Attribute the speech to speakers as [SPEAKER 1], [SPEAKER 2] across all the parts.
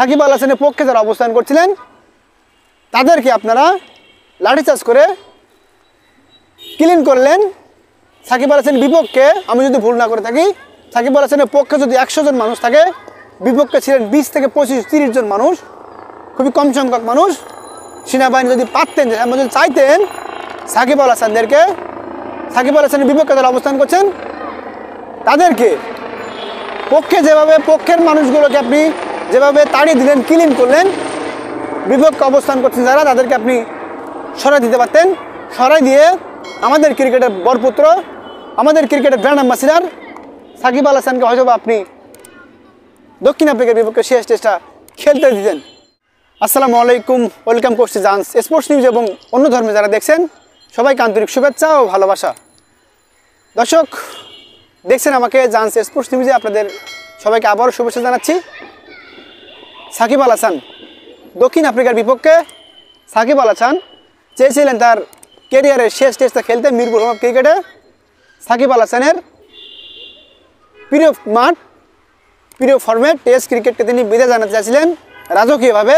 [SPEAKER 1] সাকিব আল হাসানের পক্ষে যারা অবস্থান করছিলেন তাদেরকে আপনারা লাঠিচার্জ করে ক্লিন করলেন। সাকিব আল হাসানের বিপক্ষে, আমি যদি ভুল না করে থাকি, সাকিব আল হাসানের পক্ষে যদি 100 জন মানুষ থাকে, বিপক্ষে ছিলেন 20 থেকে 25-30 জন মানুষ, খুবই কম সংখ্যক মানুষ। সেনাবাহিনী যদি পারতেন, যদি চাইতেন সাকিব আল হাসানদেরকে, সাকিব আল হাসানের বিপক্ষে যারা অবস্থান করছেন তাদেরকে পক্ষে যেভাবে, পক্ষের মানুষগুলোকে আপনি যেভাবে তাড়িয়ে দিলেন, ক্লিন করলেন, বিপক্ষে অবস্থান করছেন যারা তাদেরকে আপনি সরাই দিতে পারতেন। সরাই দিয়ে আমাদের ক্রিকেটের বরপুত্র, আমাদের ক্রিকেটের ব্র্যান্ড অ্যাম্বাসিডর সাকিব আল হাসানকে হয়তো বা আপনি দক্ষিণ আফ্রিকার বিপক্ষে শেষ টেস্টটা খেলতে দিতেন। আসসালামু আলাইকুম, ওয়েলকাম করছি জান্স স্পোর্টস নিউজ এবং অন্য ধর্মে যারা দেখছেন সবাইকে আন্তরিক শুভেচ্ছা ও ভালোবাসা। দর্শক দেখছেন আমাকে জান্স স্পোর্টস নিউজে, আপনাদের সবাইকে আবারও শুভেচ্ছা জানাচ্ছি। সাকিব আল হাসান দক্ষিণ আফ্রিকার বিপক্ষে, সাকিব আল হাসান চেয়েছিলেন তার ক্যারিয়ারের শেষ টেস্টটা খেলতে মিরপুর হোম অফ ক্রিকেটে। সাকিব আল হাসানের প্রিয় মাঠ, প্রিয় ফরম্যাট টেস্ট ক্রিকেটকে তিনি বিদায় জানাতে চাইছিলেন রাজকীয়ভাবে,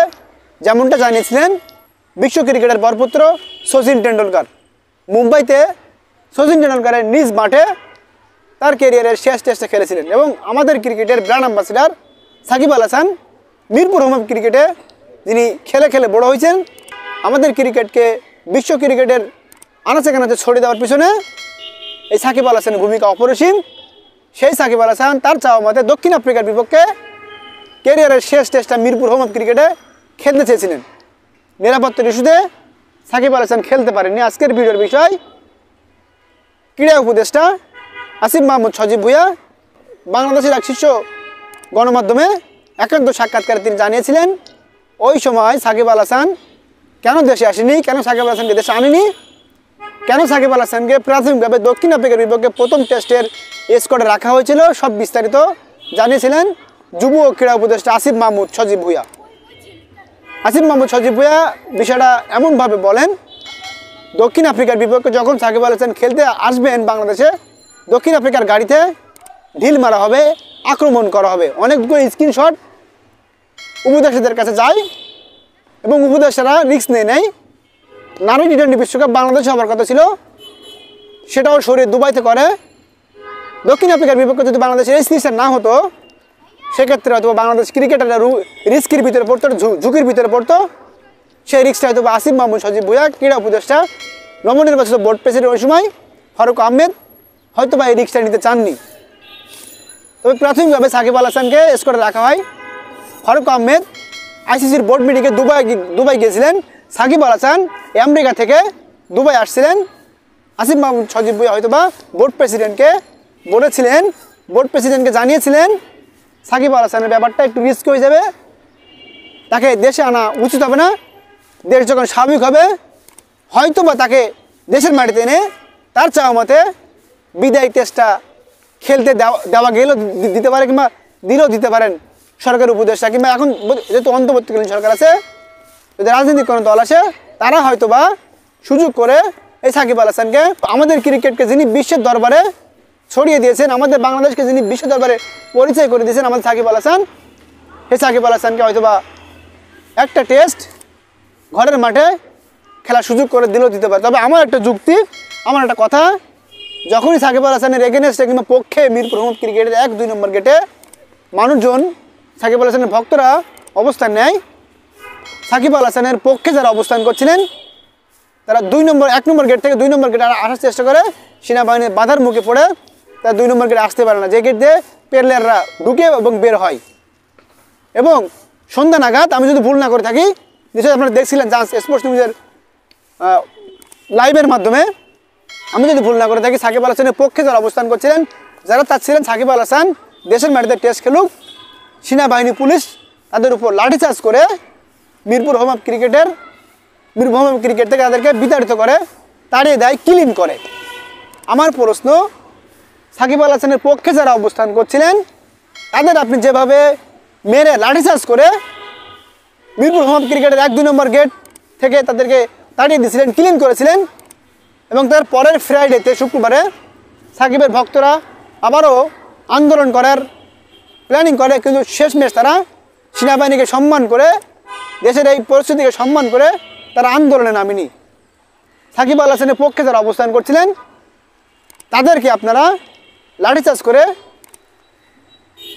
[SPEAKER 1] যেমনটা জানিয়েছিলেন বিশ্ব ক্রিকেটের বরপুত্র শচীন টেন্ডুলকার। মুম্বাইতে শচীন টেন্ডুলকারের নিজ মাঠে তার ক্যারিয়ারের শেষ টেস্টে খেলেছিলেন এবং আমাদের ক্রিকেটের brand ambassador Shakib Al Hasan Mirpur home of ক্রিকেটে যিনি খেলে খেলে বড় হয়েছেন, আমাদের ক্রিকেটকে বিশ্ব ক্রিকেটের আনাচে কানাচে ছড়িয়ে দেওয়ার পিছনে এই সাকিব আল হাসানের ভূমিকা অপরিসীম। সেই সাকিব আল হাসান তার চাওয়া মতে দক্ষিণ আফ্রিকার বিপক্ষে ক্যারিয়ারের শেষ টেস্টটা মিরপুর হোম অফ ক্রিকেটে খেলতে চেয়েছিলেন। নিরাপত্তার ইস্যুতে সাকিব আল হাসান খেলতে পারেননি। আজকের ভিডিওর বিষয়, ক্রীড়া উপদেষ্টা আসিফ মাহমুদ সজীব ভুঁইয়া বাংলাদেশের এক শীর্ষ গণমাধ্যমে একান্ত সাক্ষাৎকারে তিনি জানিয়েছিলেন ওই সময় সাকিব আল হাসান কেন দেশে আসেনি, কেন সাকিব আল হাসানকে দেশে আনেনি, কেন সাকিব আল হাসানকে প্রাথমিকভাবে দক্ষিণ আফ্রিকার বিপক্ষে প্রথম টেস্টের স্কোয়াডে রাখা হয়েছিল, সব বিস্তারিত জানিয়েছিলেন যুব ও ক্রীড়া উপদেষ্টা আসিফ মাহমুদ সজীব ভুঁইয়া। আসিফ মাহমুদ সজীব ভুঁইয়া বিষয়টা এমনভাবে বলেন, দক্ষিণ আফ্রিকার বিপক্ষে যখন সাকিব আল হাসান খেলতে আসবেন বাংলাদেশে, দক্ষিণ আফ্রিকার গাড়িতে ঢিল মারা হবে, আক্রমণ করা হবে। অনেকগুলো স্ক্রিনশট উপদেষ্টাদের কাছে যায় এবং উপদেষ্টারা রিস্ক নেয়। নারী টি-20 বিশ্বকাপ বাংলাদেশে হওয়ার কথা ছিল, সেটাও সরিয়ে দুবাইতে করে। দক্ষিণ আফ্রিকার বিপক্ষে যদি বাংলাদেশের এই সিরিজটা না হতো, সেক্ষেত্রে হয়তো বাংলাদেশ ক্রিকেটাররা রিস্কের ভিতরে পড়তো, ঝুঁকির ভিতরে পড়তো। সেই রিস্কটা হয়তো আসিফ মাহমুদ সজীব ভুঁইয়া, ক্রীড়া উপদেষ্টা, নবনির্বাচিত বোর্ড প্রেসিডেন্ট ওই সময় ফারুক আহমেদ হয়তো বা এই রিস্কটা নিতে চাননি। তবে প্রাথমিকভাবে সাকিব আল হাসানকে স্কোয়াডে রাখা হয়। ফারুক আহমেদ আইসিসির বোর্ড মিটিংয়ে দুবাই গিয়েছিলেন। সাকিব আল হাসান আমেরিকা থেকে দুবাই আসছিলেন। আসিফ মাহমুদ সজীব ভুঁইয়া হয়তো বা বোর্ড প্রেসিডেন্টকে জানিয়েছিলেন সাকিব আল হাসানের ব্যাপারটা একটু রিস্ক হয়ে যাবে, তাকে দেশে আনা উচিত হবে না। দেশ যখন স্বাভাবিক হবে হয়তো বা তাকে দেশের মাটিতে এনে তার চাওয়া মতে বিদায়ী টেস্টটা খেলতে দেওয়া গেলেও দিতে পারে, কিংবা দিলেও দিতে পারেন সরকারি উপদেষ্টা, কিংবা এখন যেহেতু অন্তর্বর্তীকালীন সরকার আছে, যদি রাজনৈতিক কোনো দল আসে, তারা হয়তো বা সুযোগ করে এই সাকিব আল হাসানকে, আমাদের ক্রিকেটকে যিনি বিশ্বের দরবারে ছড়িয়ে দিয়েছেন, আমাদের বাংলাদেশকে যিনি বিশ্ব দরবারে পরিচয় করে দিয়েছেন আমাদের সাকিব আল হাসান, সেই সাকিব আল হাসানকে হয়তো বা একটা টেস্ট ঘরের মাঠে খেলার সুযোগ করে দিলেও দিতে পারে। তবে আমার একটা যুক্তি, আমার একটা কথা, যখনই সাকিব আল হাসানের এগেনস্টে কিংবা পক্ষে মিরপুর হোম অফ ক্রিকেটের 1-2 নম্বর গেটে মানুষজন, সাকিব আল হাসানের ভক্তরা অবস্থান নেয়, সাকিব আল হাসানের পক্ষে যারা অবস্থান করছিলেন তারা 1 নম্বর গেট থেকে 2 নম্বর গেটে আসার চেষ্টা করে, সেনাবাহিনীর বাধার মুখে পড়ে তারা 2 নম্বর গেটে আসতে পারে না, যে গেট দিয়ে প্লেয়াররা ঢুকে এবং বের হয়। এবং সন্ধ্যা নাগাদ, আমি যদি ভুল না করে থাকি, নিশ্চয়ই আপনারা দেখছিলেন জান্স স্পোর্টস নিউজের লাইভের মাধ্যমে, আমি যদি ভুল না করে থাকি, সাকিব আল হাসানের পক্ষে যারা অবস্থান করছিলেন, যারা চাচ্ছিলেন সাকিব আল হাসান দেশের মাটিতে টেস্ট খেলুক, সেনাবাহিনী পুলিশ তাদের উপর লাঠিচার্জ করে মিরপুর হোম অফ ক্রিকেট থেকে তাদেরকে বিতাড়িত করে, তাড়িয়ে দেয়, ক্লিন করে। আমার প্রশ্ন, সাকিব আল হাসানের পক্ষে যারা অবস্থান করছিলেন তাদের আপনি যেভাবে মেরে লাঠিচার্জ করে মিরপুর হোম অফ ক্রিকেটের 1-2 নম্বর গেট থেকে তাদেরকে তাড়িয়ে দিয়েছিলেন, ক্লিন করেছিলেন, এবং তার পরের ফ্রাইডেতে, শুক্রবারে, সাকিবের ভক্তরা আবারও আন্দোলন করার প্ল্যানিং করে, কিন্তু শেষমেশ তারা সেনাবাহিনীকে সম্মান করে, দেশের এই পরিস্থিতিকে সম্মান করে তারা আন্দোলনে নামেনি। সাকিব আল হাসানের পক্ষে যারা অবস্থান করছিলেন তাদেরকে আপনারা লাঠিচার্জ করে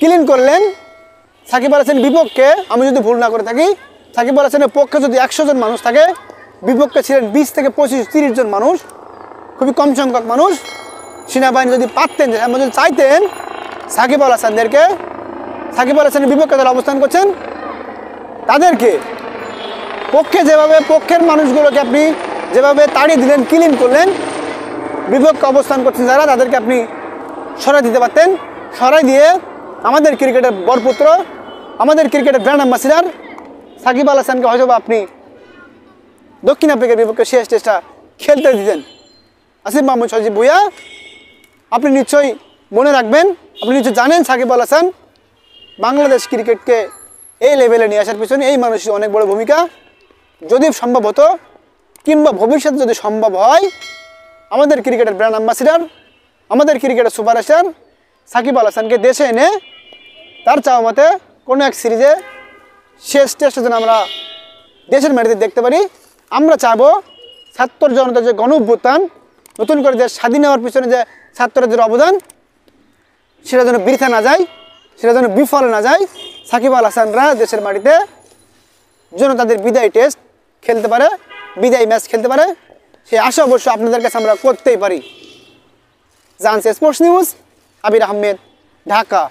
[SPEAKER 1] ক্লিন করলেন। সাকিব আল হাসানের বিপক্ষে, আমি যদি ভুল না করে থাকি, সাকিব আল হাসানের পক্ষে যদি 100 জন মানুষ থাকে, বিপক্ষে ছিলেন 20 থেকে 25-30 জন মানুষ, খুবই কম সংখ্যক মানুষ। সেনাবাহিনী যদি পারতেন, আমরা যদি চাইতেন সাকিব আল হাসানদেরকে, সাকিব আল হাসানের বিপক্ষে যারা অবস্থান করছেন তাদেরকে পক্ষে যেভাবে, পক্ষের মানুষগুলোকে আপনি যেভাবে তাড়িয়ে দিলেন, ক্লিন করলেন, বিপক্ষে অবস্থান করছেন যারা, তাদেরকে আপনি সরাই দিতে পারতেন। সরাই দিয়ে আমাদের ক্রিকেটের বরপুত্র, আমাদের ক্রিকেটের ব্র্যান্ড অ্যাম্বাসিডার সাকিব আল হাসানকে হয়তো আপনি দক্ষিণ আফ্রিকার বিপক্ষে শেষ টেস্টটা খেলতে দিতেন। আসিফ মাহমুদ সজীব ভুঁইয়া, আপনি নিশ্চয়ই মনে রাখবেন, আপনি নিশ্চয়ই জানেন সাকিব আল হাসান বাংলাদেশ ক্রিকেটকে এই লেভেলে নিয়ে আসার পিছনে এই মানুষের অনেক বড় ভূমিকা। যদি সম্ভব হতো, কিংবা ভবিষ্যতে যদি সম্ভব হয়, আমাদের ক্রিকেটের ব্র্যান্ড অ্যাম্বাসিডার, আমাদের ক্রিকেটের সুপারস্টার সাকিব আল হাসানকে দেশে এনে তার চাওয়া মতে কোনো এক সিরিজে শেষ টেস্টে যেন আমরা দেশের মাটিতে দেখতে পারি। আমরা চাবো ছাত্র জনতার যে গণ অভ্যুত্থান, নতুন করে দেশ স্বাধীন হওয়ার পিছনে যে ছাত্রদের অবদান, সেটা যেন বৃথা না যায়, সেটা যেন বিফলে না যায়। সাকিব আল হাসানরা দেশের মাটিতে যেন তাদের বিদায় টেস্ট খেলতে পারে, বিদায় ম্যাচ খেলতে পারে, সেই আশা অবশ্য আপনাদের কাছে আমরা করতেই পারি। জানছে স্পোর্টস নিউজ, আবির আহমেদ, ঢাকা।